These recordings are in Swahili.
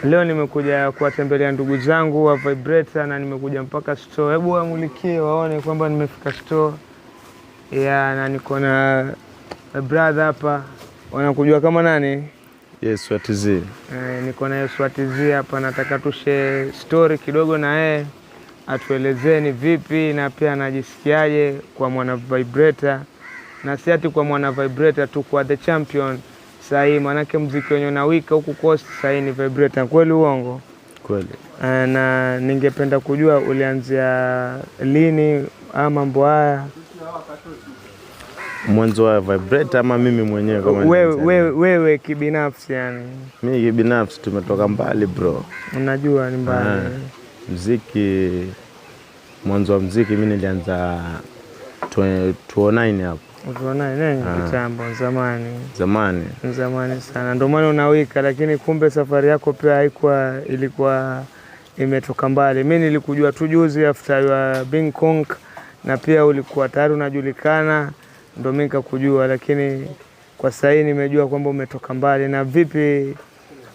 Leo nimekuja kuwatembelea ndugu zangu wa Vibrator na nimekuja mpaka store. Hebu wamulikie waone kwamba nimefika store. Na niko na brother hapa. Wanakujua kama nani? Yes, WATZ. Niko na WATZ hapa, nataka tushare story kidogo na yeye. Atuelezee ni vipi na pia anajisikiaje kwa mwana Vibrator. Na si ati kwa mwana Vibrator tu, kwa the champion. Sahi manake muziki wenyewe na wika huku Coast sahi ni Vibrator. Kweli uongo? Kweli. Na ningependa kujua ulianzia lini mambo haya? Mwanzo wa Vibrator ama mimi mwenyewe kama wewe kibinafsi yani? Mimi kibinafsi tumetoka mbali bro. Unajua ni mbali. Muziki, mwanzo wa muziki mimi nilianza 2009 hapo. 2009 kitambo, zamani sana. Ndio maana unawika, lakini kumbe safari yako pia ilikuwa imetoka mbali. Mimi nilikujua tu juzi after your being Kong, na pia ulikuwa tayari unajulikana, ndio mimi nikakujua, lakini kwa sasa nimejua kwamba umetoka mbali. Na vipi,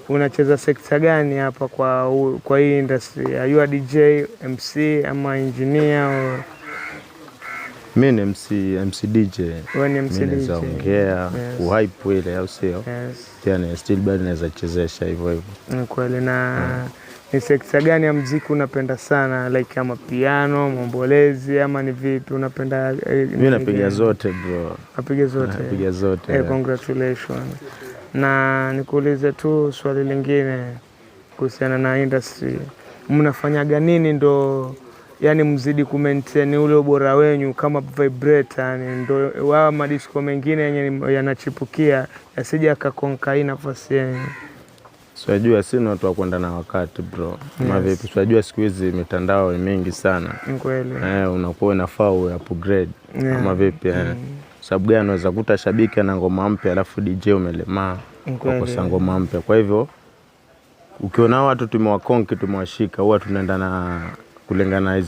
unacheza sekta gani hapa kwa hii industry? Are you a DJ, MC ama engineer? Mimi ni MC DJ. Wewe ni MC DJ. Mimi naongea, uhype ile au sio? Yes. Tena still bado naweza chezesha hivyo. Kweli. Na ni sekta gani ya muziki unapenda sana, like kama piano, mombolezi ama ni vipi unapenda? Mimi napiga zote bro. Napiga zote. Napiga zote. Congratulations. Na nikuulize tu swali lingine kuhusiana na industry. Mnafanyaga nini ndo yani mzidi kumaintain ule ubora wenyu kama Vibrator, yani ndo wao madisco mengine yenye yanachipukia yasije akakonka hii nafasi yenu? Unajua si watu wa kwenda na wakati bro. Kama vipi, unajua siku hizi mitandao mingi sana. Kweli. Unakuwa unafaa upgrade. Kama vipi sababu gani unaweza kuta shabiki ana ngoma mpya alafu DJ umelemaa kwa ngoma mpya. Kwa hivyo ukiona watu tumewakonki tumewashika, huwa tunaenda na kulingana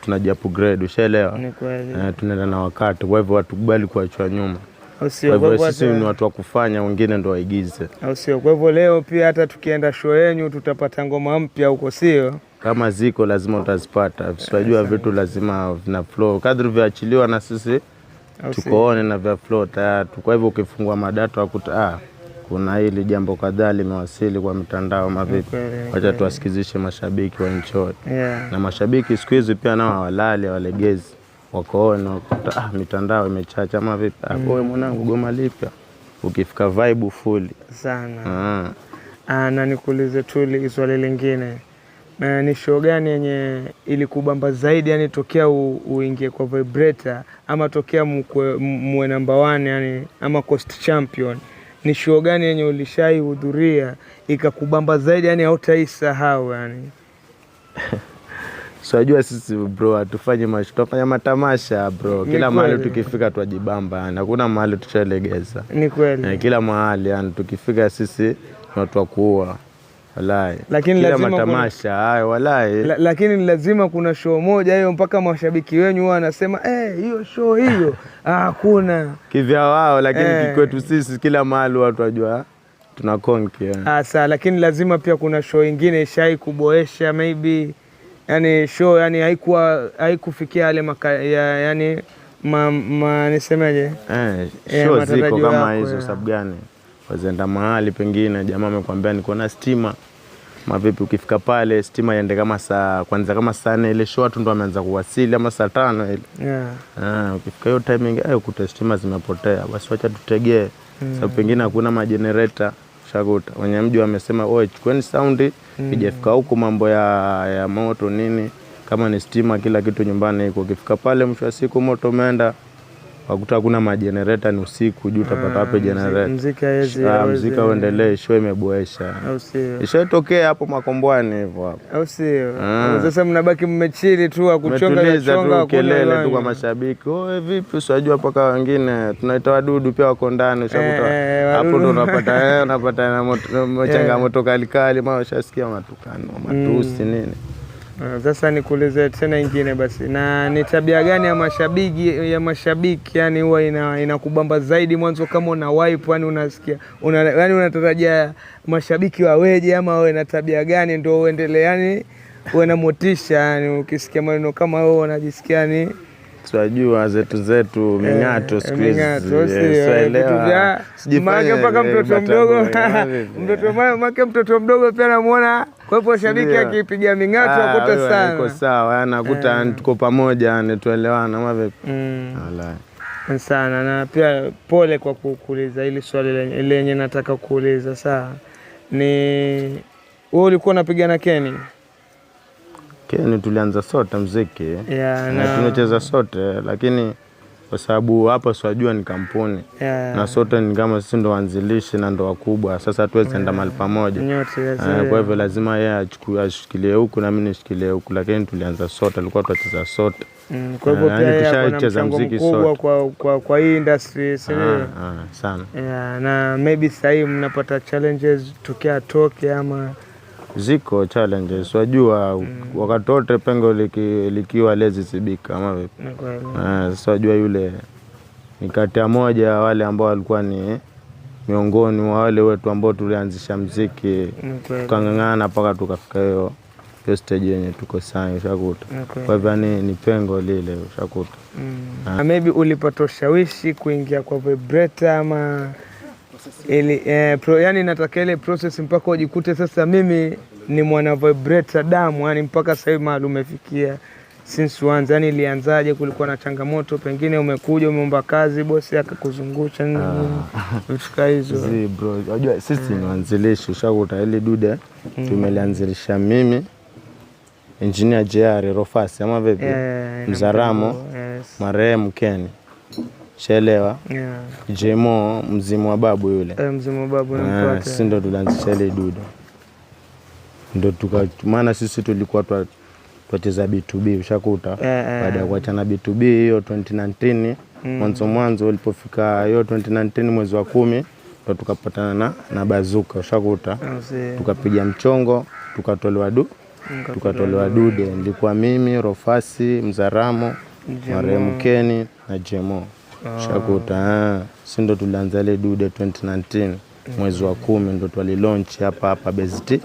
tunaji-upgrade, ushaelewa? Ni kweli. Tunaenda na wakati. Kwa hivyo watu kubali kuachwa nyuma. Kwa hivyo sisi ni watu wa kufanya, wengine ndio waigize. Au sio? Kwa hivyo leo pia hata tukienda show yenu tutapata ngoma mpya huko, sio? Kama ziko lazima utazipata. Unajua vitu lazima vina flow. Kadri viachiliwa na sisi tukoone na vya flow tayari. Kwa hivyo ukifungua madata wakuta kuna hili jambo kadhaa limewasili kwa mitandao mavipi. Wacha tuwasikizishe mashabiki wa nchi yote. Na mashabiki siku hizi pia nao hawalali, hawalegezi. Wakaona wakuta mitandao imechacha mavipi. Wewe mwanangu goma lipya. Ukifika vibe full sana. Na nikuulize tu swali lingine. Ni show gani yenye ilikubamba zaidi, yani tokea uingie kwa Vibrator ama tokea muwe number 1 yani ama Coast champion? Ni show gani yenye ulishaihudhuria ikakubamba zaidi, yani hautaisahau yani? Unajua sisi bro tufanya matamasha bro. Kila mahali tukifika twajibamba yani. Hakuna mahali tushalegeza. Ni kweli. Kila mahali yani tukifika sisi ni watu wa kuua. Wallahi. Lakini kila matamasha wallahi. Lakini lazima kuna show moja hiyo mpaka mashabiki wenyu wanasema hiyo show hiyo hakuna kivya wao, lakini kwetu sisi kila mahali watu wajua tunakonki yani. Sasa lakini lazima pia kuna show nyingine ishai kuboesha maybe, yani show yani haikufikia yale yani nisemeje? Show ziko kama hizo sababu gani? Wazenda mahali pengine jamaa amekwambia niko na stima. Mavipi ukifika pale stima iende kama kwanza kama saa 4 ile show watu ndo wameanza kuwasili ama saa 5 ile. Ukifika hiyo timing ukuta stima zimepotea, basi wacha tutegee. Sababu pengine hakuna magenerator shakuta. Wenye mji wamesema chukueni sound ijafika huko mambo ya moto nini, kama ni stima kila kitu nyumbani iko. Ukifika pale mwisho wa siku moto umeenda, wakuta hakuna magenerator, ni usiku, juu utapata wapi generator? Muziki uendelee, show imeboesha. Au sio? Ishatokea hapo Makombwani hivyo hapo. Au sio? Sasa mnabaki mmechili tu kuchonga kelele tu kwa mashabiki. Vipi usijua mpaka wengine tunaita wadudu pia wako ndani, ushakuta hapo ndo unapata na changamoto kali kali, ushasikia matukano, matusi nini. Sasa nikuulize tena ingine basi, na ni tabia gani ya mashabiki yani huwa inakubamba zaidi mwanzo kama una wipe, yani unasikia yani unatarajia mashabiki waweje ama wawe na tabia gani ndio uendelee, yani uwe na motisha, yani ukisikia maneno kama wewe unajisikia ni tunajua zetu mingato siku hizi mpaka mtoto mdogo pia namuona. Kwa hivyo shabiki akipiga mingato akuta sana iko sawa, anakuta tuko pamoja, ni tuelewana ama vipi? Sana. Na pia pole kwa kuuliza ili swali lenye nataka kuuliza. Saa ni wewe ulikuwa unapigana Keni? Keni tulianza sote muziki na tunacheza sote, lakini kwa sababu hapa siwajua ni kampuni na sote ni kama sisi ndo waanzilishi na ndo wakubwa. Sasa hatuwezi enda mahali pamoja, kwa hivyo lazima yeye ashikilie huku na mimi nishikilie huku, lakini tulianza sote, tulikuwa tunacheza sote. Kwa hivyo pia tunacheza muziki sote kwa hii industry sana. Na maybe sasa hivi mnapata challenges tokea toke ama ziko challenges, wajua wakati wote pengo likiwa lezi sibika ama vipi? Sasa wajua yule ni kati ya moja ya wale ambao walikuwa ni miongoni mwa wale wetu ambao tulianzisha muziki, tukang'ang'ana mpaka tukafika hiyo stage yenye tuko sasa, ushakuta. Kwa hivyo ni pengo lile, ushakuta. Maybe ulipata ushawishi kuingia kwa Vibrator ama yani nataka ile process mpaka ujikute sasa mimi ni mwana Vibrator damu, yani mpaka sasa hivi mahali umefikia since once, yani ilianzaje? Kulikuwa na changamoto, pengine umekuja umeomba kazi bosi akakuzungusha nini vitu hizo? Bro, unajua sisi ni waanzilishi, ushakuta ile dude tumelianzilisha mimi, engineer JR Rofasi ama vipi, Mzaramo, marehemu Keni, Shelewa, Jemo, mzimu wa babu yule. Mzimu wa babu nampata. Sisi ndo tulianzisha ile dude. Ndo maana sisi tulikuwa tuacheza B2B, ushakuta. Baada ya kuachana B2B hiyo 2019, mwanzo ulipofika hiyo 2019 mwezi wa 10 ndo tukapatana na Bazuka, ushakuta. Tukapiga mchongo, tukatolewa dude. Nilikuwa mimi, Rofasi, Mzaramo, marehemu Keni na Jemo. Shakuta si ndo tulianza ile dude 2019 mwezi wa 10 ndo tulilaunch hapa Beziti.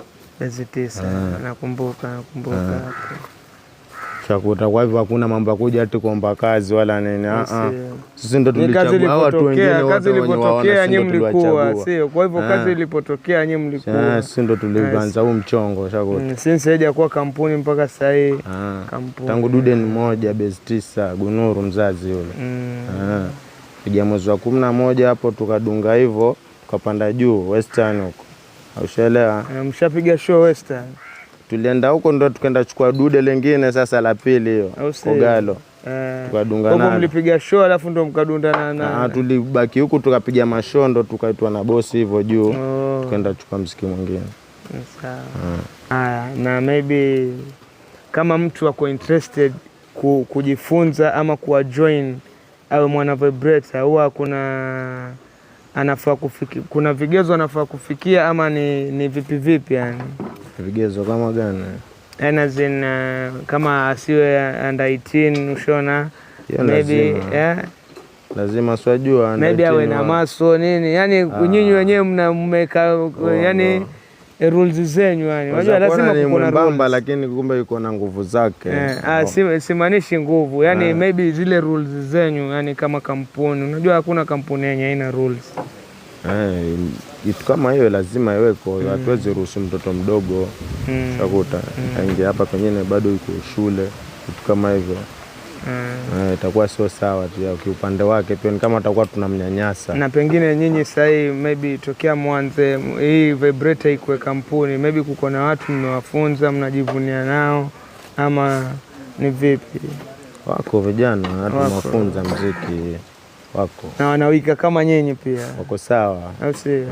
Nakumbuka Shakuta. Kwa hivyo hakuna mambo ya kuja ati kuomba kazi wala nini. Sisi ndo tulichagua watu wengine, kazi ilipotokea nyinyi mlikuwa, sio? Kwa hivyo kazi ilipotokea nyinyi mlikuwa. Sisi ndo tulianza huu mchongo, shakuta. Sisi haja kuwa kampuni mpaka sasa hivi. Kampuni tangu dude ni moja Beziti Gunuru mzazi yule. Piga mwezi wa 11 hapo tukadunga hivyo, tukapanda juu Western huko. Ushaelewa? Mshapiga show Western. Tulienda huko ndo tukaenda chukua dude lingine sasa la pili hiyo. Kogalo. Tukadunga nalo. Kwa mlipiga show alafu ndo mkadunda na tulibaki huku tukapiga mashondo, tukaitwa na bosi hivyo juu. Tukaenda chukua muziki mwingine. Sawa. Na maybe kama mtu ako interested kujifunza ama kuwa join au mwana Vibrator, huwa kuna vigezo anafaa kufikia ama ni vipi yani? Vigezo kama gani? Yani kama asiwe under 18, ushona maybe lazima swajua maybe awe na maso nini, yani nyinyi wenyewe mmeka yani rules zenyu, yani unajua lazima kuna rules, lakini kumbe yuko na nguvu zake. Simaanishi nguvu, yani maybe zile rules zenyu, yani kama kampuni, unajua hakuna kampuni yenye haina rules. Kitu kama hiyo lazima iweko, hatuwezi ruhusu mtoto mdogo shakuta aingia hapa, pengine bado yuko shule, kitu kama hivyo. Itakuwa sio sawa tu kiupande wake, pia kama atakuwa tunamnyanyasa. Na pengine nyinyi sasa maybe tokea mwanze hii Vibrator ikuwe kampuni, maybe kuko na watu mmewafunza, mnajivunia nao ama ni vipi? Wako vijana watu mafunza muziki wako na wanawika kama nyinyi pia wako sawa, au sio?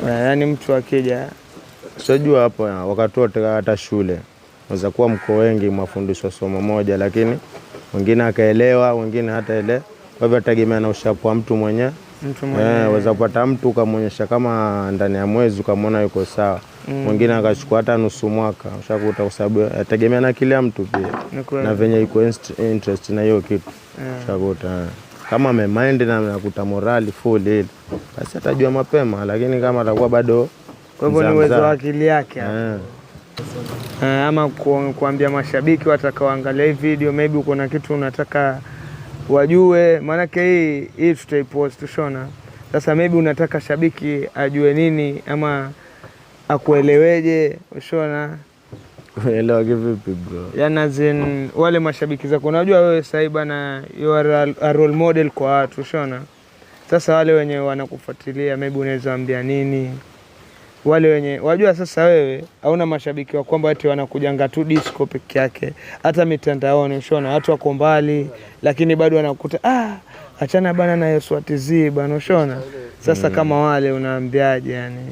Yani mtu akija sijua hapo wakati wote hata shule unaweza kuwa mko wengi mafundisho somo moja, lakini wengine akaelewa, wengine hataelewa. Kwa hivyo tegemea na ushapu wa mtu mwenyewe. Unaweza kupata mtu ukamwonyesha kama ndani ya mwezi ukamwona yuko sawa, mwingine akachukua hata nusu mwaka, ushakuta, kwa sababu yategemea na kila mtu pia na venye iko interest na hiyo kitu. Ushakuta kama amemind na anakuta morali full ile, basi atajua mapema, lakini kama atakuwa bado, kwa hivyo ni uwezo wa akili yake. Ama kuambia mashabiki watakaoangalia hii video, maybe uko na kitu unataka wajue, maanake hii tutaipost tushona. Sasa maybe unataka shabiki ajue nini ama akueleweje, ushona. Unaelewa kivipi bro? Yaani wale mashabiki zako, unajua wewe sasa bana, you are a role model kwa watu, ushona. Sasa wale wenye wanakufuatilia, maybe unaweza ambia nini wale wenye wajua sasa wewe hauna mashabiki wa kwamba ati wanakujanga tu disco peke yake, hata mitandaoni, ushona. Watu wako mbali lakini bado wanakuta achana bana na Yesu TZ bana, ushona. Sasa kama wale unaambiaje yani?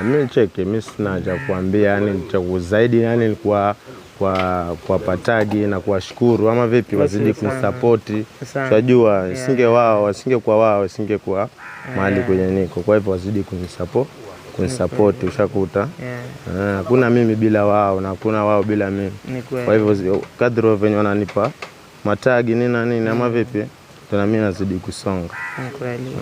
Mimi cheki, mimi sina cha kuambia yani, cha zaidi yani kwa patagi na kuwashukuru ama vipi, wazidi kunisupport. Unajua isingekuwa wao isingekuwa mahali kwenye niko, kwa hivyo wazidi kunisupport, ushakuta. Hakuna mimi bila wao na hakuna wao bila mimi. Kwa hivyo kadri venye wananipa matagi nini ama vipi, tena mimi nazidi kusonga. Kweli.